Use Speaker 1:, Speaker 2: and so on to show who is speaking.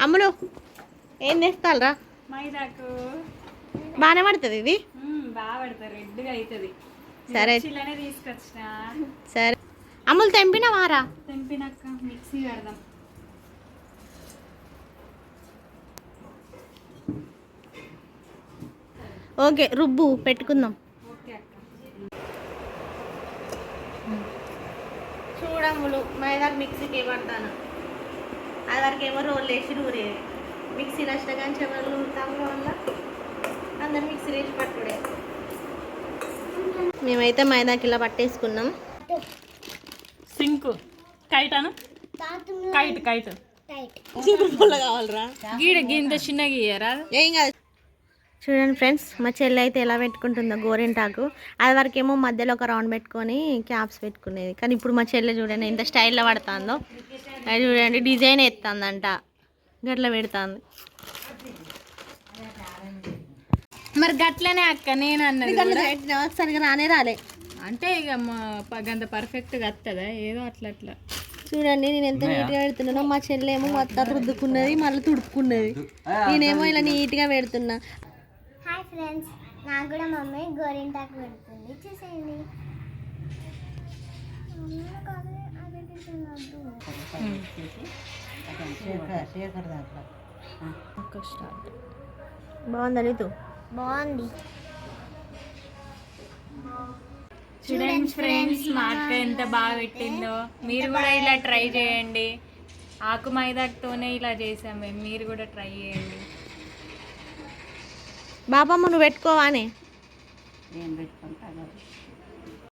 Speaker 1: అమ్ములు ఏం తెస్తారా?
Speaker 2: మైదాకు
Speaker 1: బాగానే పడుతుంది ఇది.
Speaker 2: బాగా పడుతుంది, రెడ్గా అవుతుంది.
Speaker 1: సరే
Speaker 2: ఇలానే తీసుకొచ్చిన.
Speaker 1: సరే అమ్ములు తెంపినవారా?
Speaker 2: తెంపినాక మిక్సీ పెడదాం.
Speaker 1: ఓకే రుబ్బు పెట్టుకుందాం.
Speaker 2: ఓకే అక్క.
Speaker 1: చూడమ్ములు మైదాకు మిక్సీకి పడతాను. అది వరకు ఏమో రోల్ వేసి నూరే మిక్సీ నష్టం కానీ చెమలు నూరుతాము వల్ల అందరు మిక్సీ వేసి పట్టుడే. మేమైతే మైదాకి ఇలా పట్టేసుకున్నాం.
Speaker 2: సింకు కైటాను కైట్ కైట్
Speaker 1: కావాలరా
Speaker 2: గీడ గింత చిన్నగా ఇయ్యరా?
Speaker 1: ఏం కాదు. చూడండి ఫ్రెండ్స్, మా చెల్లి అయితే ఎలా పెట్టుకుంటుందో గోరింటాకు. అది వరకు ఏమో మధ్యలో ఒక రౌండ్ పెట్టుకొని క్యాప్స్ పెట్టుకునేది. కానీ ఇప్పుడు మా చెల్లె చూడండి ఎంత స్టైల్లో పడుతుందో. అది చూడండి డిజైన్ ఎత్తుందంట, గట్ల పెడుతుంది.
Speaker 2: మరి గట్లనే అక్క నేను అన్నది
Speaker 1: సరిగా రానే రాలే.
Speaker 2: అంటే ఇక గంత పర్ఫెక్ట్గా వస్తుందా? ఏదో అట్లా అట్లా
Speaker 1: చూడండి నేను ఎంత నీట్గా పెడుతున్నానో. మా చెల్లె ఏమో మొత్తం రుద్దుకున్నది, మళ్ళీ తుడుపుకున్నది. నేనేమో ఇలా నీట్గా పెడుతున్నా.
Speaker 3: హాయ్ ఫ్రెండ్స్, నాకు కూడా మమ్మీ గోరింటాకు పెడుతుంది, చూసేయండి.
Speaker 1: బాగుందా నీతు?
Speaker 3: బాగుంది.
Speaker 2: చూడండి ఫ్రెండ్స్, మా అక్క ఎంత బాగా పెట్టిందో. మీరు కూడా ఇలా ట్రై చేయండి. ఆకు మైదాకుతోనే ఇలా చేసాం మేము, మీరు కూడా ట్రై చేయండి.
Speaker 1: బాబమ్మ నువ్వు పెట్టుకోవానే?
Speaker 4: నేను పెట్టుకుంటా.